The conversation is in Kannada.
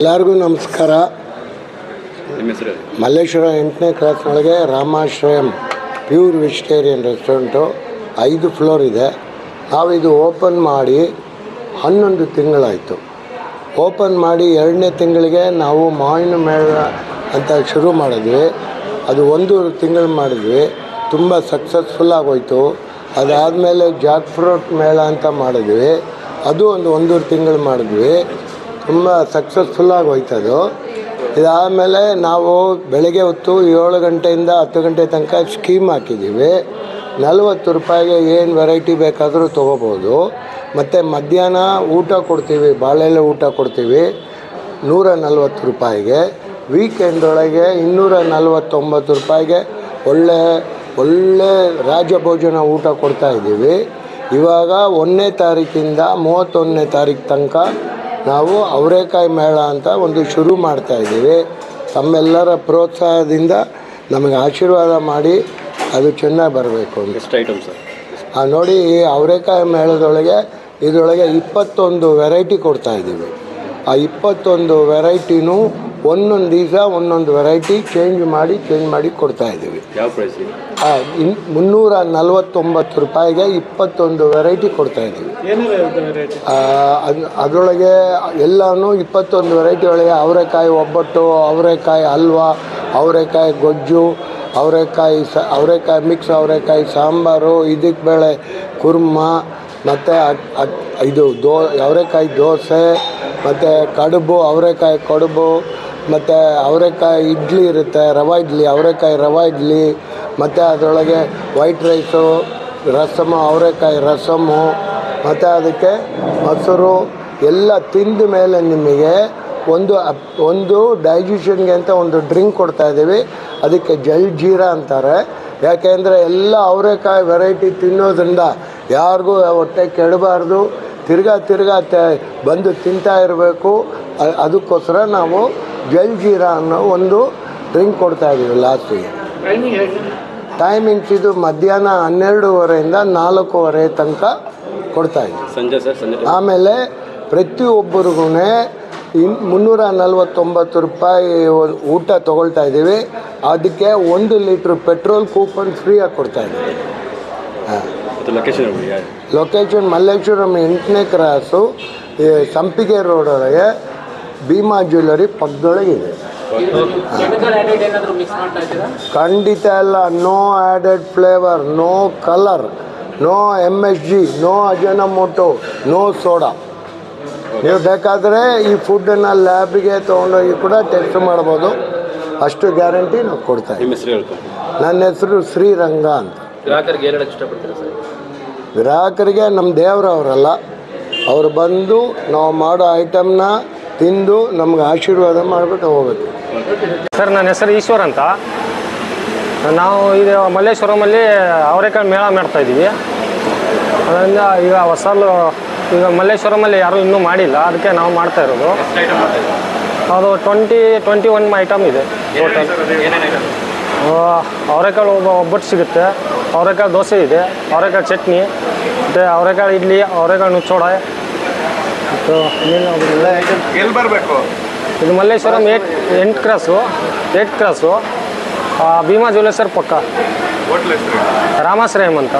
ಎಲ್ಲರಿಗೂ ನಮಸ್ಕಾರ. ಮಲ್ಲೇಶ್ವರ 8ನೇ ಕ್ರಾಸ್ನೊಳಗೆ Ramashrayam pure vegetarian restaurant 5 floor ಇದೆ. ನಾವಿದು ಓಪನ್ ಮಾಡಿ 11 ತಿಂಗಳಾಯಿತು. ಓಪನ್ ಮಾಡಿ 2ನೇ ತಿಂಗಳಿಗೆ ನಾವು ಮಾವಿನ ಮೇಳ ಅಂತ ಶುರು ಮಾಡಿದ್ವಿ. ಅದು 1 ತಿಂಗಳು ಮಾಡಿದ್ವಿ. ತುಂಬ ಸಕ್ಸಸ್ಫುಲ್ ಆಗೋಯ್ತು. ಅದಾದಮೇಲೆ ಜಾಕ್ ಫ್ರೂಟ್ ಮೇಳ ಅಂತ ಮಾಡಿದ್ವಿ. ಅದು ಒಂದು 1 ತಿಂಗಳು ಮಾಡಿದ್ವಿ. ತುಂಬ ಸಕ್ಸಸ್ಫುಲ್ಲಾಗಿ ಹೋಯ್ತದು. ಇದಾದಮೇಲೆ ನಾವು ಬೆಳಗ್ಗೆ ಹೊತ್ತು 7 ಗಂಟೆಯಿಂದ 10 ಗಂಟೆ ತನಕ ಸ್ಕೀಮ್ ಹಾಕಿದ್ದೀವಿ. 40 ರೂಪಾಯಿಗೆ ಏನು ವೆರೈಟಿ ಬೇಕಾದರೂ ತೊಗೋಬೋದು. ಮತ್ತು ಮಧ್ಯಾಹ್ನ ಊಟ ಕೊಡ್ತೀವಿ, ಬಾಳೆಲೆ ಊಟ ಕೊಡ್ತೀವಿ 140 ರೂಪಾಯಿಗೆ. ವೀಕೆಂಡೊಳಗೆ 249 ರೂಪಾಯಿಗೆ ಒಳ್ಳೆ ರಾಜಭೋಜನ ಊಟ ಕೊಡ್ತಾಯಿದ್ದೀವಿ. ಇವಾಗ 1ನೇ ತಾರೀಕಿಂದ 31ನೇ ತಾರೀಕು ತನಕ ನಾವು ಅವರೇಕಾಯಿ ಮೇಳ ಅಂತ ಒಂದು ಶುರು ಮಾಡ್ತಾಯಿದ್ದೀವಿ. ತಮ್ಮೆಲ್ಲರ ಪ್ರೋತ್ಸಾಹದಿಂದ ನಮಗೆ ಆಶೀರ್ವಾದ ಮಾಡಿ ಅದು ಚೆನ್ನಾಗಿ ಬರಬೇಕು ಅಂತ. ಎಷ್ಟು ಐಟಮ್ ಸರ್? ನೋಡಿ, ಈ ಅವರೇಕಾಯಿ ಮೇಳದೊಳಗೆ ಇದರೊಳಗೆ 21 ವೆರೈಟಿ ಕೊಡ್ತಾಯಿದ್ದೀವಿ. ಆ 21 ವೆರೈಟಿನೂ ಒಂದೊಂದು ದಿವಸ ಒಂದೊಂದು ವೆರೈಟಿ ಚೇಂಜ್ ಮಾಡಿ ಕೊಡ್ತಾಯಿದ್ದೀವಿ. ಯಾವ ಪ್ರೈಸ್? 349 ರೂಪಾಯಿಗೆ 21 ವೆರೈಟಿ ಕೊಡ್ತಾಯಿದ್ದೀವಿ. ಅದರೊಳಗೆ ಎಲ್ಲನೂ 21 ವೆರೈಟಿ ಒಳಗೆ ಅವರೆಕಾಯಿ ಒಬ್ಬಟ್ಟು, ಅವರೆಕಾಯಿ ಹಲ್ವಾ, ಅವರೆಕಾಯಿ ಗೊಜ್ಜು, ಅವರೆಕಾಯಿ ಮಿಕ್ಸ್, ಅವರೆಕಾಯಿ ಸಾಂಬಾರು, ಇದಕ್ಕೆ ಬೇಳೆ ಕುರ್ಮ, ಮತ್ತು ಇದು ಅವರೆಕಾಯಿ ದೋಸೆ, ಮತ್ತು ಕಡುಬು, ಅವರೆಕಾಯಿ ಕಡುಬು, ಮತ್ತು ಅವರೆಕಾಯಿ ಇಡ್ಲಿ ಇರುತ್ತೆ, ಅವರೆಕಾಯಿ ರವಾ ಇಡ್ಲಿ, ಮತ್ತು ಅದರೊಳಗೆ ವೈಟ್ ರೈಸು, ರಸಮು, ಅವರೆಕಾಯಿ ರಸಮು, ಮತ್ತು ಅದಕ್ಕೆ ಮೊಸರು ಎಲ್ಲ ತಿಂದ ಮೇಲೆ ನಿಮಗೆ ಒಂದು ಡೈಜೆಷನ್ಗೆ ಅಂತ ಒಂದು ಡ್ರಿಂಕ್ ಕೊಡ್ತಾಯಿದ್ದೀವಿ. ಅದಕ್ಕೆ ಜಲ್ಜೀರಾ ಅಂತಾರೆ. ಯಾಕೆಂದರೆ ಎಲ್ಲ ಅವರೆಕಾಯಿ ವೆರೈಟಿ ತಿನ್ನೋದ್ರಿಂದ ಯಾರಿಗೂ ಹೊಟ್ಟೆ ಕೆಡಬಾರ್ದು, ತಿರ್ಗಾ ಬಂದು ತಿಂತಾ ಇರಬೇಕು. ಅದಕ್ಕೋಸ್ಕರ ನಾವು ಜಲ್ಜೀರಾ ಅನ್ನೋ ಒಂದು ಡ್ರಿಂಕ್ ಕೊಡ್ತಾಯಿದ್ದೀವಿ ಲಾಸ್ಟಿಗೆ. ಟೈಮಿಂಗ್ಸ್ ಇದು ಮಧ್ಯಾಹ್ನ 12:30 4:30 ತನಕ ಕೊಡ್ತಾಯಿದ್ದೀವಿ. ಸಂಜೆ ಆಮೇಲೆ ಪ್ರತಿಯೊಬ್ಬರಿಗೂ 349 ರೂಪಾಯಿ ಊಟ ತೊಗೊಳ್ತಾ ಇದ್ದೀವಿ. ಅದಕ್ಕೆ 1 ಲೀಟ್ರ್ ಪೆಟ್ರೋಲ್ ಕೂಪನ್ ಫ್ರೀಯಾಗಿ ಕೊಡ್ತಾಯಿದ್ದೀವಿ. ಲೊಕೇಶನ್ ಮಲ್ಲೇಶ್ವರಂ 8ನೇ ಕ್ರಾಸು, ಸಂಪಿಗೆ ರೋಡೊಳಗೆ ಭೀಮಾ ಜ್ಯುವೆಲ್ಲರಿ ಪಕ್ಕದೊಳಗಿದೆ. ಖಂಡಿತ ಎಲ್ಲ. No added flavour, no colour, no MSG, no Ajinomoto, no soda. ನೀವು ಬೇಕಾದರೆ ಈ ಫುಡ್ಡನ್ನು ಲ್ಯಾಬಿಗೆ ತೊಗೊಂಡೋಗಿ ಕೂಡ ಟೆಸ್ಟ್ ಮಾಡ್ಬೋದು. ಅಷ್ಟು ಗ್ಯಾರಂಟಿ ನಾವು ಕೊಡ್ತಾ ಇದ್ದೀವಿ. ನನ್ನ ಹೆಸರು ಶ್ರೀರಂಗ ಅಂತ. ಗ್ರಾಹಕರಿಗೆ ನಮ್ಮ ದೇವರವರಲ್ಲ, ಅವರು ಬಂದು ನಾವು ಮಾಡೋ ಐಟಮ್ನ ತಿಂದು ನಮ್ಗೆ ಆಶೀರ್ವಾದ ಮಾಡಿಬಿಟ್ಟು ಹೋಗುತ್ತೆ. ಸರ್, ನನ್ನ ಹೆಸರು ಈಶ್ವರ್ ಅಂತ. ನಾವು ಈಗ ಮಲ್ಲೇಶ್ವರಮಲ್ಲಿ ಅವರೆಕಾಯಿ ಮೇಳ ಮಾಡ್ತಾಯಿದ್ದೀವಿ. ಅದರಿಂದ ಈಗ ಈಗ ಮಲ್ಲೇಶ್ವರಮಲ್ಲಿ ಯಾರೂ ಇನ್ನೂ ಮಾಡಿಲ್ಲ, ಅದಕ್ಕೆ ನಾವು ಮಾಡ್ತಾ ಇರೋದು. ಅದು 21 ಐಟಮ್ ಇದೆ ಟೋಟಲ್. ಅವರೆಕಾಳು ಒಬ್ಬಟ್ಟು ಸಿಗುತ್ತೆ, ಅವರೆಕಾಳು ದೋಸೆ ಇದೆ, ಅವರೆಕಾಳು ಚಟ್ನಿ, ಮತ್ತು ಅವರೆಕಾಳು ಇಡ್ಲಿ, ಅವರೆಕಾಳು ನುಚ್ಚೋಡ. ಎಲ್ಲಿ ಬರಬೇಕು? ಇದು ಮಲ್ಲೇಶ್ವರಂ 8 ಕ್ರಾಸು ಭೀಮಾ ಜ್ಯುವೆಲ್ಲರ್ಸ್ ಪಕ್ಕ. ರಾಮಾಶ್ರಯಂ ಅಂತ.